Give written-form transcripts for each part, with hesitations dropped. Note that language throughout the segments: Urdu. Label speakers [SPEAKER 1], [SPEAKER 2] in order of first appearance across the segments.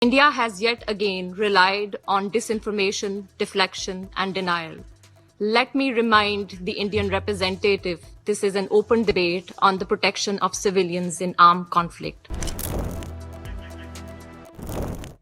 [SPEAKER 1] India has yet again relied on disinformation, deflection, and denial. Let me remind the Indian representative this is an open debate on the protection of civilians in armed conflict.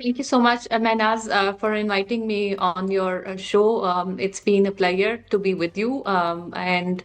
[SPEAKER 1] Thank you so much, Manaz, for inviting me on your show. It's been a pleasure to be with you. And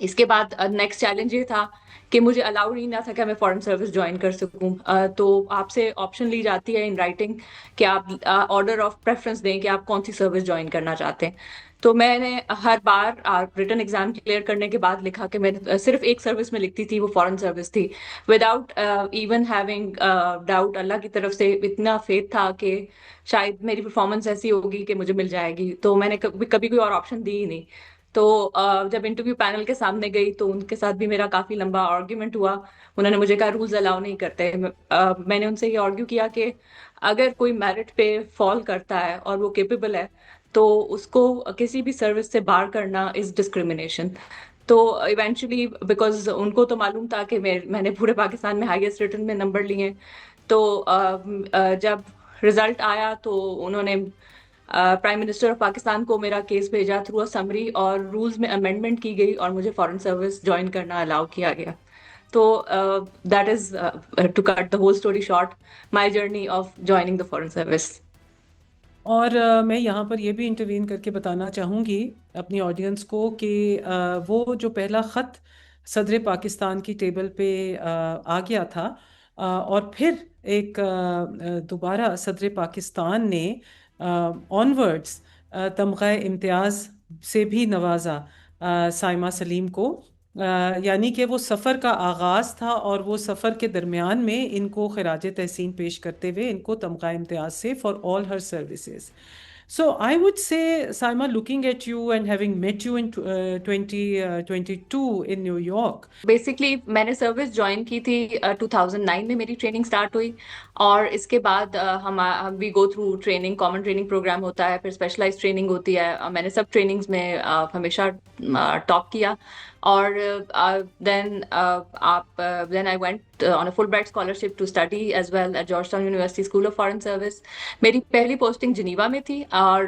[SPEAKER 1] اس کے بعد نیکسٹ چیلنج یہ تھا کہ مجھے الاؤ نہیں نہ تھا کہ میں فورن سروس جوائن کر سکوں. تو آپ سے آپشن لی جاتی ہے ان رائٹنگ کہ آپ آرڈر آف پریفرنس دیں کہ آپ کون سی سروس جوائن کرنا چاہتے ہیں. تو میں نے ہر بار ریٹن ایگزام کلیئر کرنے کے بعد لکھا کہ میں صرف ایک سروس میں لکھتی تھی, وہ فورن سروس تھی, وداؤٹ ایون ہیونگ ڈاؤٹ. اللہ کی طرف سے اتنا فیتھ تھا کہ شاید میری پرفارمنس ایسی ہوگی کہ مجھے مل جائے گی, تو میں نے کبھی کبھی کوئی اور آپشن دی ہی نہیں. تو جب انٹرویو پینل کے سامنے گئی تو ان کے ساتھ بھی میرا کافی لمبا آرگیومنٹ ہوا. انہوں نے مجھے کہا رولز الاؤ نہیں کرتے. میں نے ان سے یہ آرگیو کیا کہ اگر کوئی میرٹ پہ فال کرتا ہے اور وہ کیپیبل ہے تو اس کو کسی بھی سروس سے بار کرنا از ڈسکریمنیشن. تو ایونچولی بیکاز ان کو تو معلوم تھا کہ میں نے پورے پاکستان میں ہائیسٹ ریٹن میں نمبر لیے ہیں, تو جب رزلٹ آیا تو انہوں نے پرائم منسٹر آف پاکستان کو میرا کیس بھیجا تھرو اے سمری, اور رولز میں امینڈمنٹ کی گئی اور مجھے فورن سروس جوائن کرنا الاؤ کیا گیا. تو that is to cut the whole story short, my journey of joining the foreign service.
[SPEAKER 2] اور میں یہاں پر یہ بھی انٹروین کر کے بتانا چاہوں گی اپنی آڈینس کو کہ وہ جو پہلا خط صدر پاکستان کی ٹیبل پہ آ گیا تھا, اور پھر ایک دوبارہ صدر پاکستان نے آنورڈز تمغہ امتیاز سے بھی نوازا سائمہ سلیم کو. یعنی کہ وہ سفر کا آغاز تھا, اور وہ سفر کے درمیان میں ان کو خراج تحسین پیش کرتے ہوئے ان کو تمغہ امتیاز سے for all Hare services. So I would say, Saima, looking at you and having met you in 2022 in New York.
[SPEAKER 1] Basically میں نے سروس جوائن کی تھی 2009 میں, میری ٹریننگ سٹارٹ ہوئی, اور اس کے بعد ہم we go through training, common training program ہوتا ہے, پھر اسپیشلائز ٹریننگ ہوتی ہے. میں نے سب ٹریننگز میں ہمیشہ ٹاپ کیا. اور then then I went on a Fulbright scholarship to study as well at Georgetown University School of Foreign Service. میری پہلی پوسٹنگ جنیوا میں تھی, اور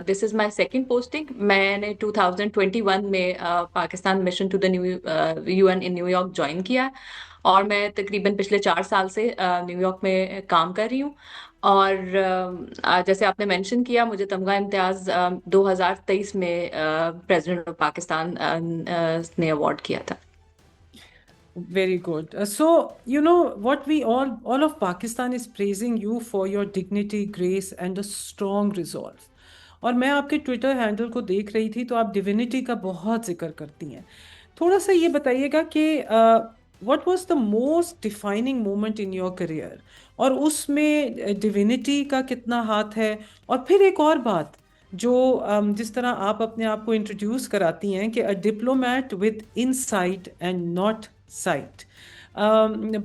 [SPEAKER 1] دس از مائی سیکنڈ پوسٹنگ. میں نے 2021 میں Pakistan mission to the new UN in New York join کیا, اور میں تقریباً پچھلے 4 سال سے نیو یارک میں کام کر رہی ہوں. اور جیسے آپ نے مینشن کیا, مجھے تمغہ امتیاز 2023 میں پریزیڈنٹ آف پاکستان نے اوارڈ کیا تھا.
[SPEAKER 2] Very good. So, you know, what we all of Pakistan is praising you for your dignity, grace, and a strong resolve. اور میں آپ کے ٹویٹر ہینڈل کو دیکھ رہی تھی تو آپ ڈیوینٹی کا بہت ذکر کرتی ہیں. تھوڑا سا یہ بتائیے گا کہ what was the most defining moment in your career, اور اس میں ڈیوینٹی کا کتنا ہاتھ ہے. اور پھر ایک اور بات جو جس طرح آپ اپنے آپ کو انٹروڈیوس کراتی ہیں کہ a diplomat with insight and not sight.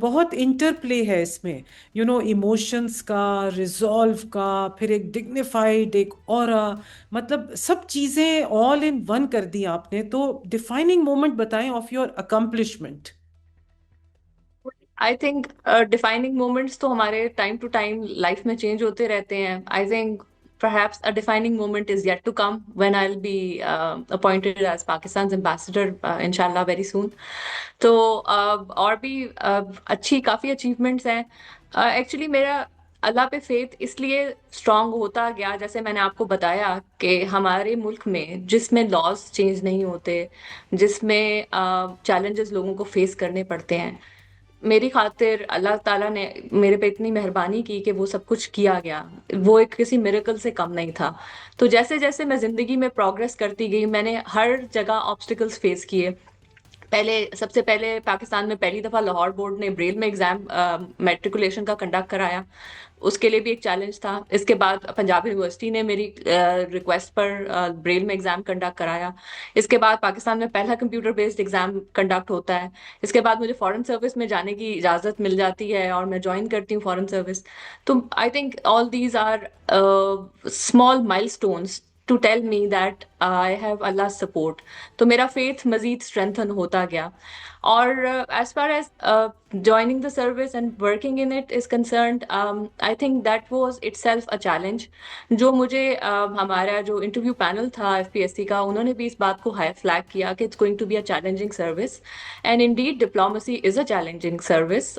[SPEAKER 2] بہت انٹر پلے ہے اس میں, یو نو, ایموشنس کا, ریزولو کا, پھر ایک ڈگنیفائڈ, ایک اورا, مطلب سب چیزیں آل ان ون کر دی آپ نے. تو ڈیفائننگ مومنٹ بتائیں of your accomplishment.
[SPEAKER 1] I think defining moments تو ہمارے ٹائم ٹو ٹائم لائف میں چینج ہوتے رہتے ہیں. I think perhaps a defining moment is yet to come when I'll be appointed as Pakistan's ambassador inshallah very soon. تو اور بھی اچھی کافی اچیومنٹس ہیں. ایکچولی میرا اللہ پہ فیتھ اس لیے اسٹرانگ ہوتا گیا, جیسے میں نے آپ کو بتایا کہ ہمارے ملک میں جس میں لاز چینج نہیں ہوتے, جس میں چیلنجز لوگوں کو فیس کرنے پڑتے ہیں, میری خاطر اللہ تعالیٰ نے میرے پہ اتنی مہربانی کی کہ وہ سب کچھ کیا گیا. وہ ایک کسی میریکل سے کم نہیں تھا. تو جیسے جیسے میں زندگی میں پروگریس کرتی گئی, میں نے ہر جگہ آبسٹیکلز فیس کیے. سب سے پہلے پاکستان میں پہلی دفعہ لاہور بورڈ نے بریل میں ایگزام میٹریکولیشن کا کنڈکٹ کرایا, اس کے لیے بھی ایک چیلنج تھا. اس کے بعد پنجاب یونیورسٹی نے میری ریکویسٹ پر بریل میں ایگزام کنڈکٹ کرایا. اس کے بعد پاکستان میں پہلا کمپیوٹر بیسڈ ایگزام کنڈکٹ ہوتا ہے. اس کے بعد مجھے فورن سروس میں جانے کی اجازت مل جاتی ہے اور میں جوائن کرتی ہوں فورن سروس. تو I think all these are small milestones to tell me that I have Allah support. تو میرا فیتھ مزید اسٹرینتھن ہوتا گیا. اور as far as joining the service and working in it is concerned, I think that was itself a challenge. جو مجھے ہمارا جو انٹرویو پینل تھا FPSC کا, انہوں نے بھی اس بات کو ہائی فلیگ کیا کہ it's going to be a challenging service. And indeed diplomacy is a challenging service,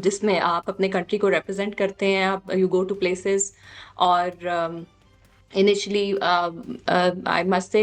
[SPEAKER 1] جس میں آپ اپنے کنٹری کو ریپرزینٹ کرتے ہیں, آپ you go to places, اور initially, I must say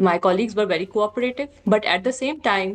[SPEAKER 1] my colleagues were very cooperative, but at the same time,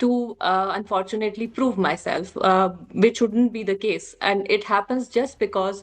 [SPEAKER 1] to unfortunately prove myself, which shouldn't be the case, and it happens just because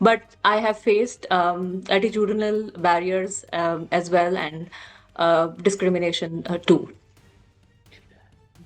[SPEAKER 1] but I have faced attitudinal barriers as well, and discrimination too.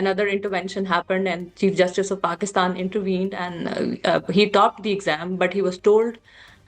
[SPEAKER 1] another intervention happened and Chief Justice of Pakistan intervened, and he topped the exam, but he was told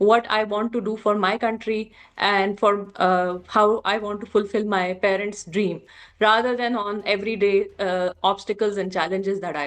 [SPEAKER 1] what I want to do for my country, and for how I want to fulfill my parents' dream, rather than on everyday obstacles and challenges that I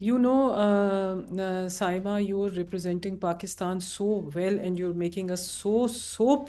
[SPEAKER 2] You know, Saima, you're representing Pakistan so well and you're making us so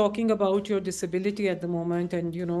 [SPEAKER 2] talking about your disability at the moment and you know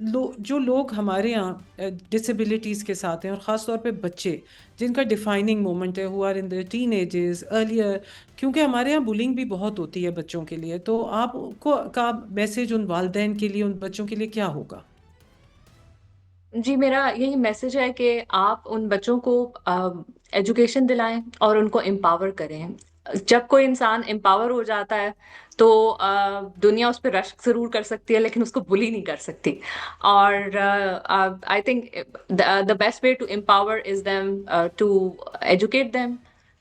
[SPEAKER 2] جو لوگ ہمارے یہاں ڈسیبلٹیز کے ساتھ ہیں، اور خاص طور پہ بچے جن کا ڈیفائننگ مومنٹ ہے، who are in their teen ages earlier, کیونکہ ہمارے یہاں بولنگ بھی بہت ہوتی ہے بچوں کے لیے، تو آپ کو کا میسج ان والدین کے لیے، ان بچوں کے لیے کیا ہوگا؟
[SPEAKER 1] جی میرا یہی میسج ہے کہ آپ ان بچوں کو ایجوکیشن دلائیں اور ان کو امپاور کریں. جب کوئی انسان امپاور ہو جاتا ہے تو دنیا اس پہ رشک ضرور کر سکتی ہے لیکن اس کو بلی نہیں کر سکتی. اور I think the best way to empower is them to educate them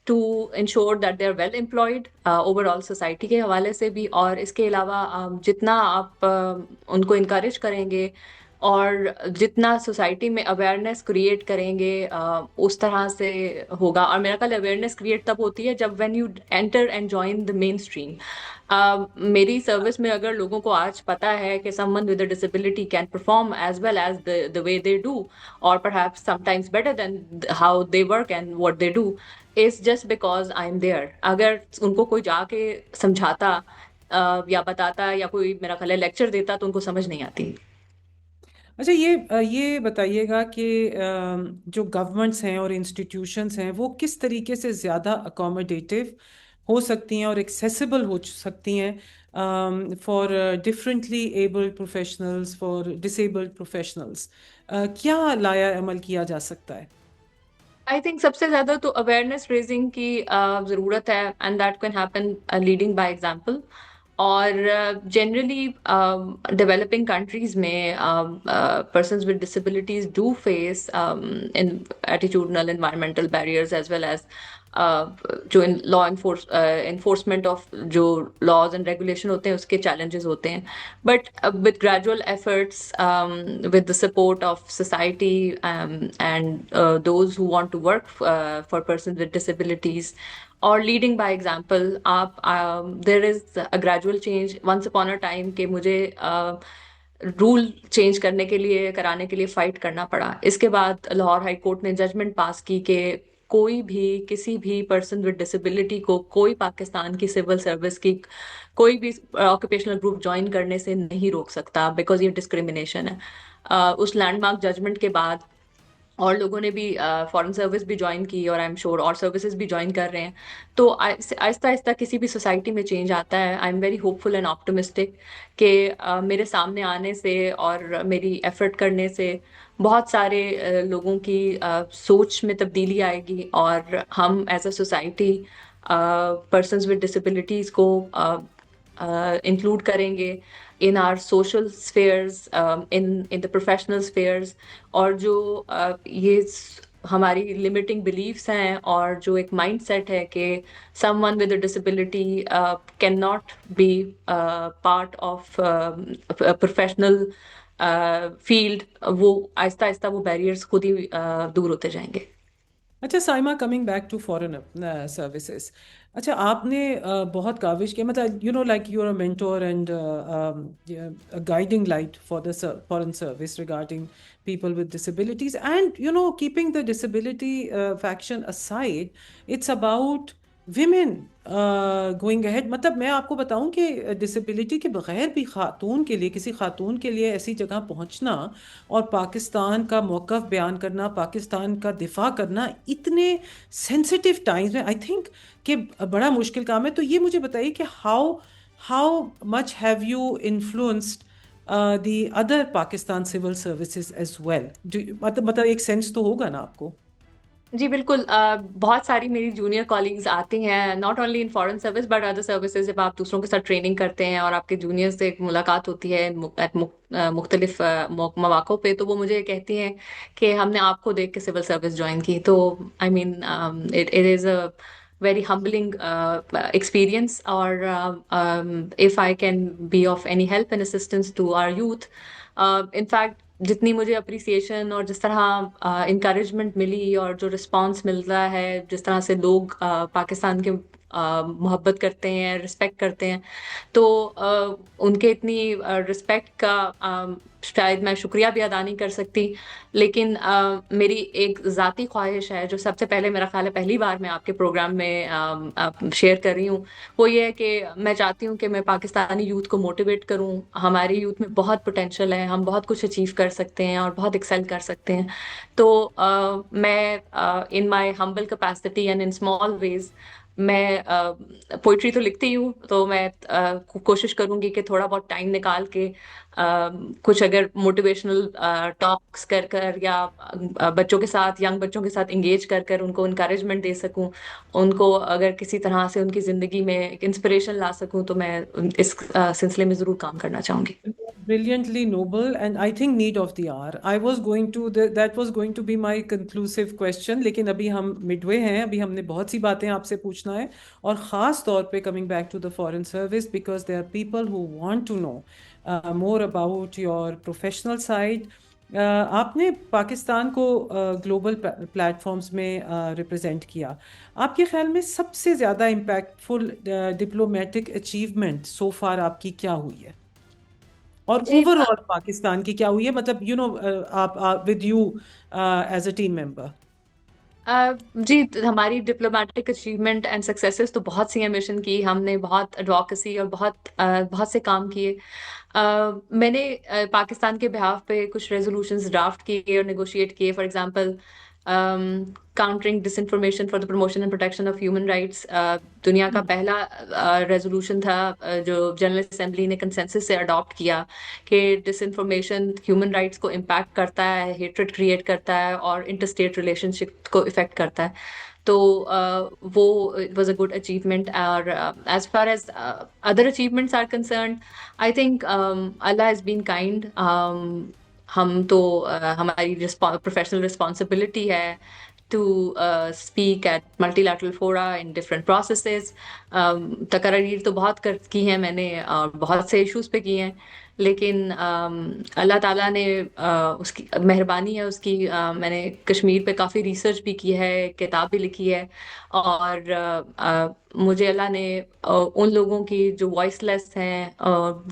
[SPEAKER 1] to ensure that they are well employed overall society کے حوالے سے بھی. اور اس کے علاوہ جتنا آپ ان کو انکریج کریں گے اور جتنا سوسائٹی میں اویئرنیس کریٹ کریں گے اس طرح سے ہوگا. اور میرا خیال اویئرنیس کریٹ تب ہوتی ہے جب when you enter and join the mainstream. میری سروس میں اگر لوگوں کو آج پتا ہے کہ someone with a disability can perform as well as the way they do or perhaps sometimes better than how they work and what they do is just because I'm there. اگر ان کو کوئی جا کے سمجھاتا یا بتاتا یا کوئی میرا خیال ہے لیکچر دیتا تو ان کو سمجھ نہیں آتی.
[SPEAKER 2] اچھا، یہ بتائیے گا کہ جو گورنمنٹس ہیں اور انسٹیٹیوشنس ہیں وہ کس طریقے سے زیادہ اکوموڈیٹیو ہو سکتی ہیں اور ایکسیسیبل ہو سکتی ہیں for differently abled professionals, for disabled professionals? کیا لایا عمل کیا جا سکتا ہے؟
[SPEAKER 1] آئی تھنک سب سے زیادہ تو اویئرنیس ریزنگ کی ضرورت ہے and that can happen leading by example. اور جنرلی ڈیولپنگ کنٹریز میں persons with disabilities do face attitudinal environmental barriers as well as جو لا انفورسمنٹ آف جو لاز اینڈ ریگولیشن ہوتے ہیں اس کے چیلنجز ہوتے ہیں. But with gradual efforts, with the support of society, and those who want to work for persons with disabilities, or leading by example, there is a gradual change. Once upon a time کہ مجھے رول چینج کرنے کے لیے کرانے کے لیے فائٹ کرنا پڑا. اس کے بعد لاہور ہائی کورٹ نے ججمنٹ پاس کی کہ کوئی بھی کسی بھی پرسن ود ڈسیبلٹی کو کوئی پاکستان کی سول سروس کی کوئی بھی آکوپیشنل گروپ جوائن کرنے سے نہیں روک سکتا بیکاز یہ ڈسکریمنیشن ہے. اس لینڈ مارک ججمنٹ کے بعد اور لوگوں نے بھی فارن سروس بھی جوائن کی اور آئی ایم شیور اور سروسز بھی جوائن کر رہے ہیں. تو آہستہ آہستہ کسی بھی سوسائٹی میں چینج آتا ہے. I am very hopeful and optimistic کہ میرے سامنے آنے سے اور میری ایفرٹ کرنے سے بہت سارے لوگوں کی سوچ میں تبدیلی آئے گی اور ہم as a society persons with disabilities کو انکلوڈ کریں گے in our social spheres, in the professional spheres. اور جو یہ ہماری limiting beliefs ہیں اور جو ایک مائنڈ سیٹ ہے کہ someone with a disability cannot be part of a professional field, وہ آہستہ آہستہ وہ بیریئرس خود ہی دور ہوتے جائیں گے.
[SPEAKER 2] اچھا Saima, coming back to foreign services, اچھا آپ نے بہت کاوش کی، مطلب like you are a mentor and guiding light for the foreign service regarding people with disabilities, and keeping the disability faction aside, it's about women going ahead. مطلب میں آپ کو بتاؤں کہ ڈسیبلٹی کے بغیر بھی خاتون کے لیے، کسی خاتون کے لیے ایسی جگہ پہنچنا اور پاکستان کا موقف بیان کرنا، پاکستان کا دفاع کرنا اتنے سینسیٹیو ٹائمز میں، آئی تھنک کہ بڑا مشکل کام ہے. تو یہ مجھے بتائیے کہ how much have you influenced the other Pakistan civil services as well? مطلب ایک سینس تو ہوگا نا آپ کو.
[SPEAKER 1] جی بالکل. بہت ساری میری جونیئر کالیگز آتی ہیں not only in foreign service but other services. جب آپ دوسروں کے ساتھ ٹریننگ کرتے ہیں اور آپ کے جونیئر سے ایک ملاقات ہوتی ہے مختلف مواقع پہ، تو وہ مجھے کہتی ہیں کہ ہم نے آپ کو دیکھ کے سول سروس جوائن کی. تو I mean it is a very humbling experience. اور if I can be of any help and assistance to our youth, in fact جتنی مجھے اپریسیشن اور جس طرح انکریجمنٹ ملی اور جو رسپانس ملتا ہے، جس طرح سے لوگ پاکستان کے محبت کرتے ہیں، رسپیکٹ کرتے ہیں. تو ان کے اتنی رسپیکٹ کا شاید میں شکریہ بھی ادا نہیں کر سکتی. لیکن میری ایک ذاتی خواہش ہے جو سب سے پہلے میرا خیال ہے پہلی بار میں آپ کے پروگرام میں شیئر کر رہی ہوں. وہ یہ ہے کہ میں چاہتی ہوں کہ میں پاکستانی یوتھ کو موٹیویٹ کروں. ہماری یوتھ میں بہت پوٹینشیل ہے، ہم بہت کچھ اچیو کر سکتے ہیں اور بہت ایکسیل کر سکتے ہیں. تو میں ان مائی ہمبل کیپیسٹی اینڈ ان اسمال ویز میں پوئٹری تو لکھتی ہی ہوں. تو میں کوشش کروں گی کہ تھوڑا بہت ٹائم نکال کے کچھ اگر موٹیویشنل ٹاکس کر کر یا بچوں کے ساتھ، ینگ بچوں کے ساتھ انگیج کر کر ان کو انکریجمنٹ دے سکوں، ان کو اگر کسی طرح سے ان کی زندگی میں ایک انسپریشن لا سکوں، تو میں اس سلسلے میں ضرور کام کرنا چاہوں گی.
[SPEAKER 2] Brilliantly noble, and I think need of the hour. I was going to that was going to be my conclusive question, لیکن ابھی ہم midway ہیں. ابھی ہم نے بہت سی باتیں آپ سے پوچھنا ہے، اور خاص طور پہ coming back to the foreign service because there are people who want to know more about your professional side. آپ نے پاکستان کو گلوبل پلیٹ فارمز میں ریپرزینٹ کیا. آپ کے خیال میں سب سے زیادہ impactful diplomatic achievement so for آپ کی کیا ہوئی ہے، اور
[SPEAKER 1] جی
[SPEAKER 2] اوور آل پاکستان کی کیا ہوئی ہے؟ مطلب آپ with you as a team member.
[SPEAKER 1] جی ہماری ڈپلومیٹک اچیومنٹ اینڈ سکسیسز تو بہت سی ہیں مشن کی. ہم نے بہت ایڈوکیسی اور بہت سے کام کیے. میں نے پاکستان کے بہاف پہ کچھ ریزولوشنز ڈرافٹ کیے اور نیگوشیٹ کیے. For example countering disinformation for the promotion and protection of human rights. دنیا کا پہلا ریزولوشن تھا جو جنرل اسمبلی نے کنسنسس سے اڈاپٹ کیا کہ ڈس انفارمیشن ہیومن رائٹس کو امپیکٹ کرتا ہے، ہیٹریڈ کریٹ کرتا ہے اور انٹر اسٹیٹ ریلیشن شپ کو افیکٹ کرتا ہے. تو وہ واز اے گڈ اچیومنٹ. اور as far as other achievements are concerned, I think Allah has been kind. ہم تو ہماری پروفیشنل رسپانسبلٹی ہے to speak at multilateral fora in different processes. تقاریر تو بہت کی ہیں میں نے اور بہت سے ایشوز پہ کی ہیں، لیکن اللہ تعالیٰ نے اس کی مہربانی ہے اس کی، میں نے کشمیر پہ کافی ریسرچ بھی کی ہے، کتاب بھی لکھی ہے. اور مجھے اللہ نے ان لوگوں کی جو وائس لیس ہیں،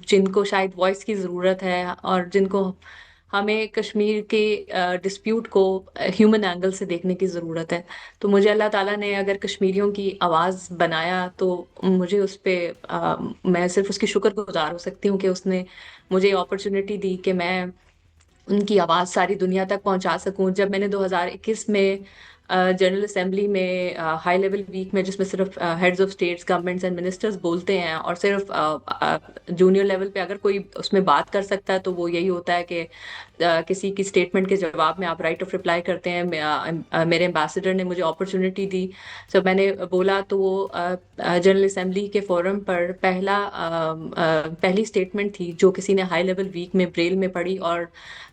[SPEAKER 1] جن کو شاید وائس کی ضرورت ہے اور جن کو ہمیں کشمیر کے ڈسپیوٹ کو ہیومن اینگل سے دیکھنے کی ضرورت ہے، تو مجھے اللہ تعالیٰ نے اگر کشمیریوں کی آواز بنایا تو مجھے اس پہ میں صرف اس کی شکر گزار ہو سکتی ہوں کہ اس نے مجھے اپرچونٹی دی کہ میں ان کی آواز ساری دنیا تک پہنچا سکوں. جب میں نے 2021 میں جنرل اسمبلی میں ہائی لیول ویک میں، جس میں صرف heads of states, governments and ministers بولتے ہیں اور صرف جونیئر لیول پہ اگر کوئی اس میں بات کر سکتا ہے تو وہ یہی ہوتا ہے کہ کسی کی اسٹیٹمنٹ کے جواب میں آپ رائٹ آف رپلائی کرتے ہیں. میرے امبیسڈر نے مجھے اپرچونٹی دی، جب میں نے بولا تو وہ جنرل اسمبلی کے فورم پر پہلی اسٹیٹمنٹ تھی جو کسی نے ہائی لیول ویک میں بریل میں پڑھی. اور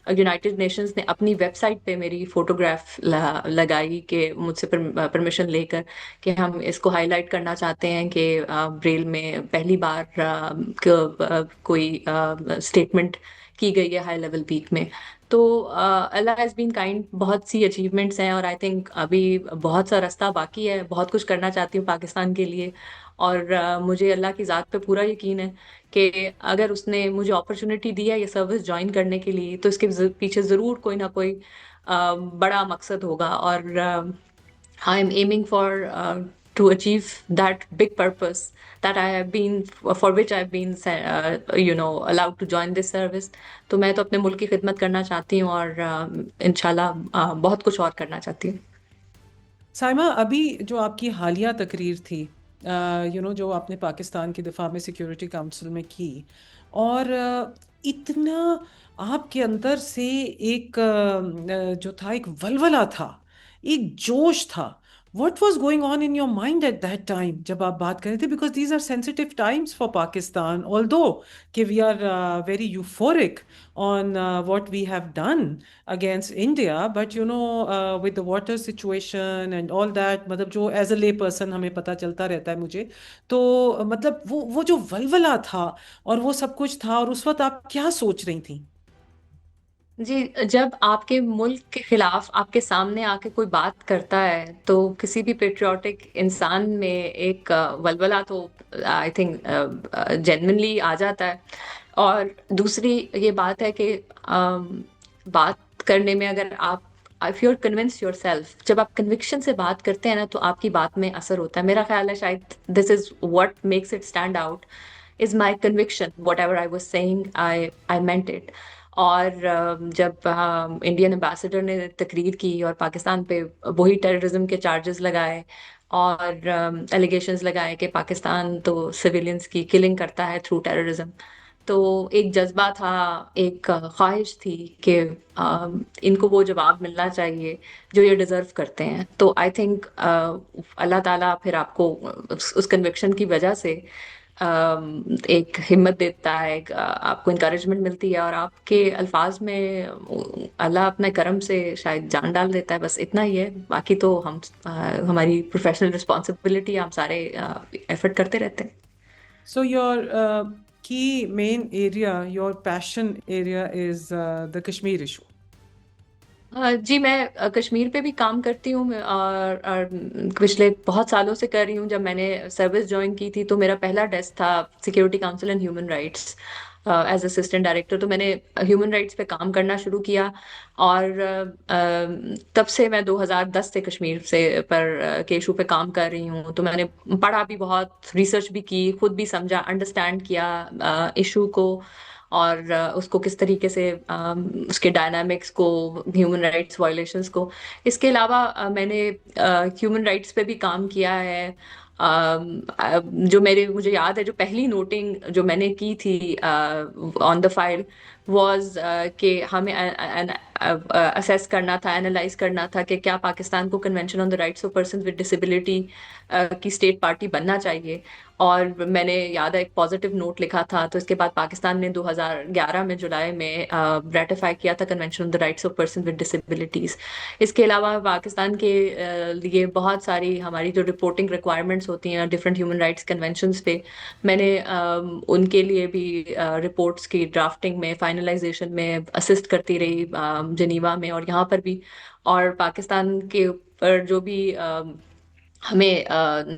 [SPEAKER 1] یونائٹڈ نیشنز نے اپنی ویب سائٹ پہ میری فوٹوگراف لگائی کہ مجھ سے پرمیشن لے کر کہ ہم اس کو ہائی لائٹ کرنا چاہتے ہیں کہ بریل میں پہلی بار کوئی اسٹیٹمنٹ کی گئی ہے ہائی لیول ویک میں. تو اللہ ہیز بین کائنڈ. بہت سی اچیومنٹس ہیں اور آئی تھنک ابھی بہت سا راستہ باقی ہے. بہت کچھ کرنا چاہتی ہوں پاکستان کے لیے، اور مجھے اللہ کی ذات پہ پورا یقین ہے کہ اگر اس نے مجھے اپرچونٹی دی ہے یہ سروس جوائن کرنے کے لیے تو اس کے پیچھے ضرور کوئی نہ کوئی بڑا مقصد ہوگا. اور I am aiming for to achieve that big purpose that I have been for which I have been allowed to join this service. تو میں تو اپنے ملک کی خدمت کرنا چاہتی ہوں اور انشاءاللہ بہت کچھ اور کرنا چاہتی ہوں.
[SPEAKER 2] سائمہ، ابھی جو آپ کی حالیہ تقریر تھی جو آپ نے پاکستان کی دفاع میں سیکیورٹی کاؤنسل میں کی، اور اتنا آپ کے اندر سے ایک جو تھا، ایک ولولہ تھا، ایک جوش تھا. What was going on in your mind at that time جب آپ بات کر رہے تھے؟ Because these are sensitive times for Pakistan, although we are very ویری یوفورک on what we have done against India, but with the water situation and all that، مطلب جو ایز اے لے پرسن ہمیں پتہ چلتا رہتا ہے مجھے، تو مطلب وہ جو ولولہ تھا اور وہ سب کچھ تھا، اور اس وقت آپ کیا سوچ رہی تھیں؟
[SPEAKER 1] جی، جب آپ کے ملک کے خلاف آپ کے سامنے آ کے کوئی بات کرتا ہے تو کسی بھی پیٹریوٹک انسان میں ایک ولولہ تو آئی تھنک جینوینلی آ جاتا ہے. اور دوسری یہ بات ہے کہ بات کرنے میں اگر آپ if you convince yourself, جب آپ کنوکشن سے بات کرتے ہیں نا تو آپ کی بات میں اثر ہوتا ہے. میرا خیال ہے شاید this is what makes it stand out is my conviction. Whatever I was seeing I meant it. اور جب انڈین امبیسڈر نے تقریر کی اور پاکستان پہ وہی ٹیررزم کے چارجز لگائے اور ایلیگیشنز لگائے کہ پاکستان تو سویلینز کی کلنگ کرتا ہے تھرو ٹیررزم، تو ایک جذبہ تھا، ایک خواہش تھی کہ ان کو وہ جواب ملنا چاہیے جو یہ ڈیزرو کرتے ہیں. تو آئی تھنک اللہ تعالیٰ پھر آپ کو اس کنوکشن کی وجہ سے ایک ہمت دیتا ہے، آپ کو انکریجمنٹ ملتی ہے اور آپ کے الفاظ میں اللہ اپنے کرم سے شاید جان ڈال دیتا ہے. بس اتنا ہی ہے، باقی تو ہم ہماری پروفیشنل رسپانسبلٹی، ہم سارے ایفرٹ کرتے رہتے ہیں.
[SPEAKER 2] So your key main area, your passion area is the Kashmir issue.
[SPEAKER 1] جی، میں کشمیر پہ بھی کام کرتی ہوں اور پچھلے بہت سالوں سے کر رہی ہوں. جب میں نے سروس جوائن کی تھی تو میرا پہلا ڈیسک تھا security council and human rights as assistant director. تو میں نے ہیومن رائٹس پہ کام کرنا شروع کیا اور تب سے میں 2010 سے کشمیر سے کے ایشو پہ کام کر رہی ہوں. تو میں نے پڑھا بھی بہت، ریسرچ بھی کی، خود بھی سمجھا، انڈرسٹینڈ کیا ایشو کو اور اس کو کس طریقے سے اس کے ڈائنامکس کو، ہیومن رائٹس وائلیشنس کو. اس کے علاوہ میں نے ہیومن رائٹس پہ بھی کام کیا ہے. جو مجھے یاد ہے جو پہلی نوٹنگ جو میں نے کی تھی آن دا فائل واز کہ ہمیں اسیس کرنا تھا، اینالائز کرنا تھا کہ کیا پاکستان کو convention on the rights of persons with disability کی اسٹیٹ پارٹی بننا چاہیے. اور میں نے یاد ہے ایک پازیٹیو نوٹ لکھا تھا. تو اس کے بعد پاکستان نے 2011 میں جولائی میں ریٹیفائی کیا تھا convention on the rights of person with disabilities. اس کے علاوہ پاکستان کے لیے بہت ساری ہماری جو رپورٹنگ ریکوائرمنٹس ہوتی ہیں ڈفرینٹ ہیومن رائٹس کنونشنز پہ، میں نے ان کے لیے بھی رپورٹس کی ڈرافٹنگ میں، فائنلائزیشن میں اسسٹ کرتی رہی جنیوا میں اور یہاں پر بھی. اور پاکستان کے اوپر جو بھی ہمیں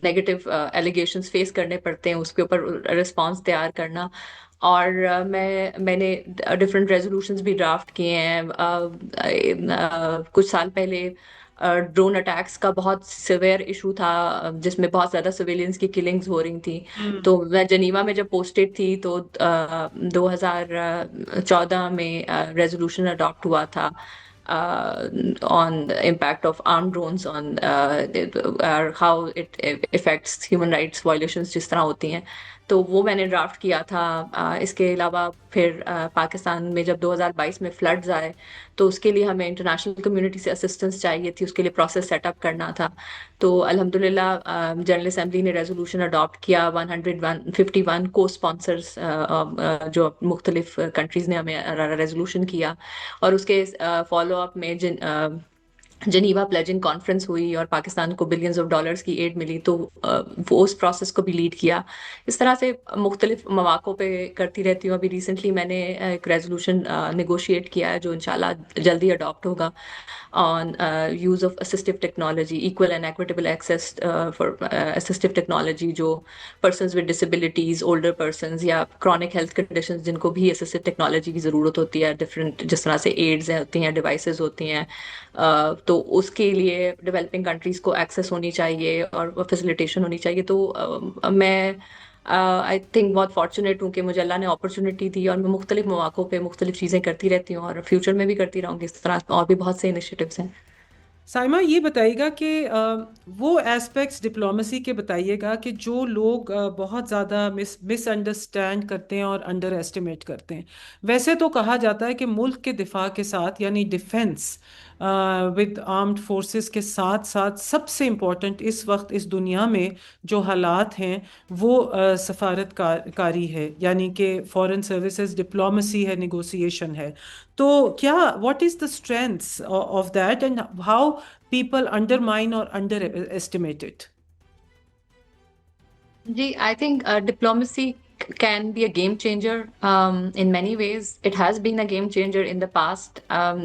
[SPEAKER 1] نیگیٹو ایلیگیشنز فیس کرنے پڑتے ہیں اس کے اوپر رسپانس تیار کرنا. اور میں نے ڈفرینٹ ریزولوشنز بھی ڈرافٹ کیے ہیں. کچھ سال پہلے ڈرون اٹیکس کا بہت سیویئر ایشو تھا جس میں بہت زیادہ سویلینس کی کلنگز ہو رہی تھیں. تو میں جنیوا میں جب پوسٹڈ تھی تو 2014 میں ریزولوشن اڈاپٹ ہوا تھا on the impact of armed drones on how it affects human rights violations جس طرح ہوتی ہیں. تو وہ میں نے ڈرافٹ کیا تھا. اس کے علاوہ پھر پاکستان میں جب 2022 میں فلڈز آئے تو اس کے لیے ہمیں انٹرنیشنل کمیونٹی سے اسسٹنس چاہیے تھی، اس کے لیے پروسیس سیٹ اپ کرنا تھا. تو الحمدللہ جنرل اسمبلی نے ریزولوشن اڈاپٹ کیا. 151 کو اسپانسرس جو مختلف کنٹریز نے ہمیں ریزولوشن کیا اور اس کے فالو اپ میں جنیوا پلیجنگ کانفرنس ہوئی اور پاکستان کو بلینز آف ڈالرز کی ایڈ ملی. تو وہ اس پروسیس کو بھی لیڈ کیا. اس طرح سے مختلف مواقع پہ کرتی رہتی ہوں. ابھی ریسنٹلی میں نے ایک ریزولوشن نیگوشیٹ کیا ہے جو انشاءاللہ جلدی اڈاپٹ ہوگا on use of assistive technology, equal and equitable access for assistive technology جو persons with disabilities, older persons یا chronic health conditions جن کو بھی assistive technology کی ضرورت ہوتی ہے، different جس طرح سے ایڈز ہوتی ہیں، ڈیوائسز ہوتی ہیں، تو اس کے لیے ڈیولپنگ کنٹریز کو ایکسیس ہونی چاہیے اور فیسیلیٹیشن ہونی چاہیے. تو میں آئی تھنک بہت فارچونیٹ ہوں کہ مجھے اللہ نے اپرچونیٹی دی اور میں مختلف مواقع پہ مختلف چیزیں کرتی رہتی ہوں اور فیوچر میں بھی کرتی رہوں گی. اس طرح اور بھی بہت سے انیشیٹوز ہیں.
[SPEAKER 2] سائمہ یہ بتائیے گا کہ وہ ایسپیکٹس ڈپلومسی کے بتائیے گا کہ جو لوگ بہت زیادہ مس انڈرسٹینڈ کرتے ہیں اور انڈر ایسٹیمیٹ کرتے ہیں. ویسے تو کہا جاتا ہے کہ ملک کے دفاع کے ساتھ یعنی ڈیفنس ود آرمڈ فورسز کے ساتھ ساتھ سب سے امپورٹنٹ اس وقت اس دنیا میں جو حالات ہیں وہ سفارت کاری ہے، یعنی کہ فورن سروسز، ڈپلومسی ہے، نیگوسیشن ہے. تو کیا what is the strengths of that and how people undermine اور انڈر ایسٹیمیٹ اٹ؟
[SPEAKER 1] جی، I think diplomacy can be a game changer in many ways. It has been a game changer in the past,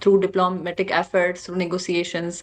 [SPEAKER 1] through diplomatic efforts, through negotiations.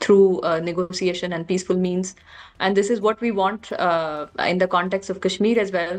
[SPEAKER 1] through negotiation and peaceful means. And this is what we want in the context of Kashmir as well.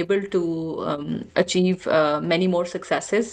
[SPEAKER 1] able to achieve many more successes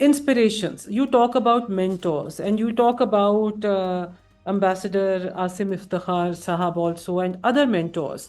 [SPEAKER 2] inspirations, you talk about mentors and you talk about ambassador Asim Iftikhar sahab also and other mentors.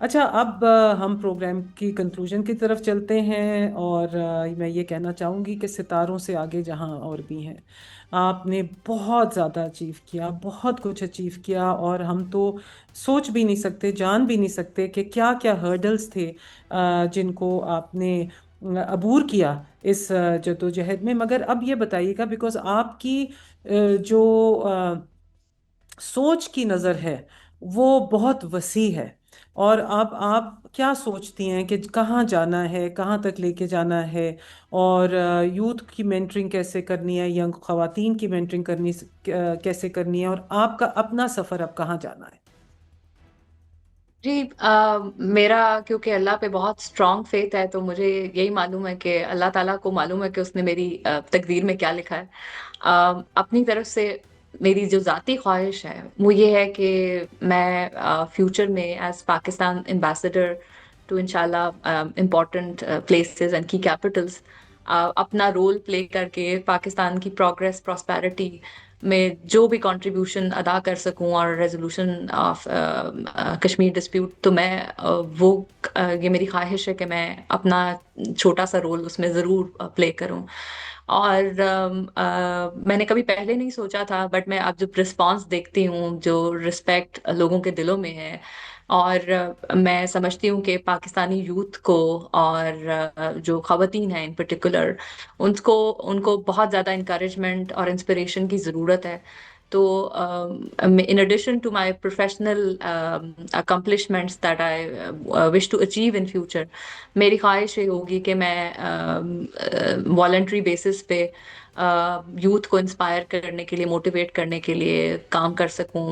[SPEAKER 2] اچھا، اب ہم پروگرام کی کنکلوژن کی طرف چلتے ہیں، اور میں یہ کہنا چاہوں گی کہ ستاروں سے آگے جہاں اور بھی ہیں، آپ نے بہت زیادہ اچیو کیا، بہت کچھ اچیو کیا، اور ہم تو سوچ بھی نہیں سکتے، جان بھی نہیں سکتے کہ کیا کیا ہرڈلز تھے جن کو آپ نے عبور کیا اس جدوجہد میں۔ مگر اب یہ بتائیے گا، بیکاز آپ کی جو سوچ کی نظر ہے وہ بہت وسیع ہے، اور اب آپ کیا سوچتی ہیں کہ کہاں جانا ہے، کہاں تک لے کے جانا ہے، اور یوتھ کی مینٹرنگ کیسے کرنی ہے، ینگ خواتین کی مینٹرنگ کیسے کرنی ہے، اور آپ کا اپنا سفر اب کہاں جانا ہے؟
[SPEAKER 1] جی، میرا کیونکہ اللہ پہ بہت اسٹرانگ فیتھ ہے، تو مجھے یہی معلوم ہے کہ اللہ تعالیٰ کو معلوم ہے کہ اس نے میری تقدیر میں کیا لکھا ہے۔ اپنی طرف سے میری جو ذاتی خواہش ہے وہ یہ ہے کہ میں فیوچر میں ایز پاکستان ایمبیسڈر ٹو انشاءاللہ امپورٹنٹ پلیسز اینڈ کی کیپٹلز اپنا رول پلے کر کے پاکستان کی پروگرس پراسپیرٹی میں جو بھی کنٹریبیوشن ادا کر سکوں، اور ریزولوشن آف کشمیر ڈسپیوٹ، تو میں وہ یہ میری خواہش ہے کہ میں اپنا چھوٹا سا رول اس میں ضرور پلے کروں۔ اور میں نے کبھی پہلے نہیں سوچا تھا، بٹ میں اب جب رسپانس دیکھتی ہوں، جو رسپیکٹ لوگوں کے دلوں میں ہے، اور میں سمجھتی ہوں کہ پاکستانی یوتھ کو اور جو خواتین ہیں ان پرٹیکولر، ان کو بہت زیادہ انکریجمنٹ اور انسپریشن کی ضرورت ہے۔ تو in addition to my professional accomplishments that I wish to achieve in future، میری خواہش یہ ہوگی کہ میں والنٹری بیسس پہ یوتھ کو انسپائر کرنے کے لیے، موٹیویٹ کرنے کے لیے کام کر سکوں،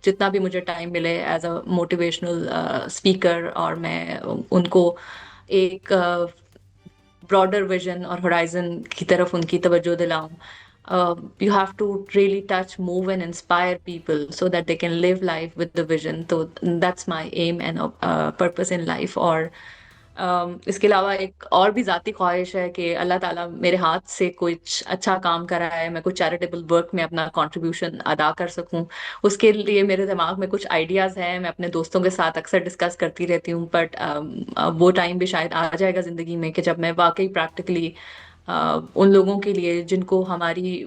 [SPEAKER 1] جتنا بھی مجھے ٹائم ملے ایز اے موٹیویشنل اسپیکر، اور میں ان کو ایک براڈر ویژن اور ہورائزن کی طرف ان کی توجہ دلاؤں۔ You have to really touch, move and inspire people so that they can live life with the vision. So that's my aim and purpose in life. اور اس کے علاوہ ایک اور بھی ذاتی خواہش ہے کہ اللہ تعالیٰ میرے ہاتھ سے کچھ اچھا کام کرائے، میں کچھ چیریٹیبل ورک میں اپنا کنٹریبیوشن ادا کر سکوں۔ اس کے لیے میرے دماغ میں کچھ آئیڈیاز ہیں، میں اپنے دوستوں کے ساتھ اکثر ڈسکس کرتی رہتی ہوں، بٹ وہ ٹائم بھی شاید آ جائے گا زندگی میں کہ جب میں واقعی پریکٹیکلی ان لوگوں کے لیے جن کو ہماری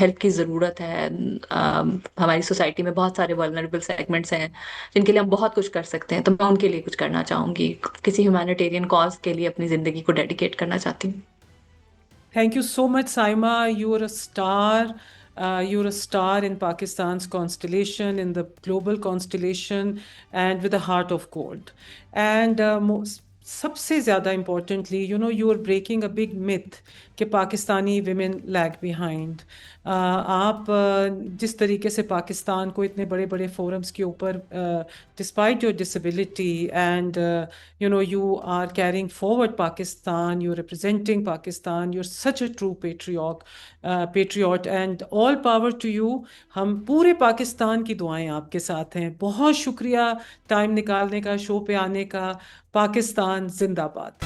[SPEAKER 1] ہیلپ کی ضرورت ہے، ہماری سوسائٹی میں بہت سارے ولنریبل سیگمنٹس ہیں جن کے لیے ہم بہت کچھ کر سکتے ہیں، تو میں ان کے لیے کچھ کرنا چاہوں گی، کسی ہیومینیٹیرین کاز کے لیے اپنی زندگی کو ڈیڈیکیٹ کرنا چاہتی ہوں۔
[SPEAKER 2] Thank you so much, Saima. You are a star. You're a star in Pakistan's constellation, in the global constellation, and with a heart of gold. And سب سے زیادہ importantly, you are breaking a big myth کہ پاکستانی ویمن لیگ بیہائنڈ۔ آپ جس طریقے سے پاکستان کو اتنے بڑے بڑے فورمز کے اوپر، despite your disability, and you are carrying forward Pakistan, you representing Pakistan, you are such a true patriot, and all power to you. ہم پورے پاکستان کی دعائیں آپ کے ساتھ ہیں۔ بہت شکریہ ٹائم نکالنے کا، شو پہ آنے کا۔ پاکستان زندہ باد۔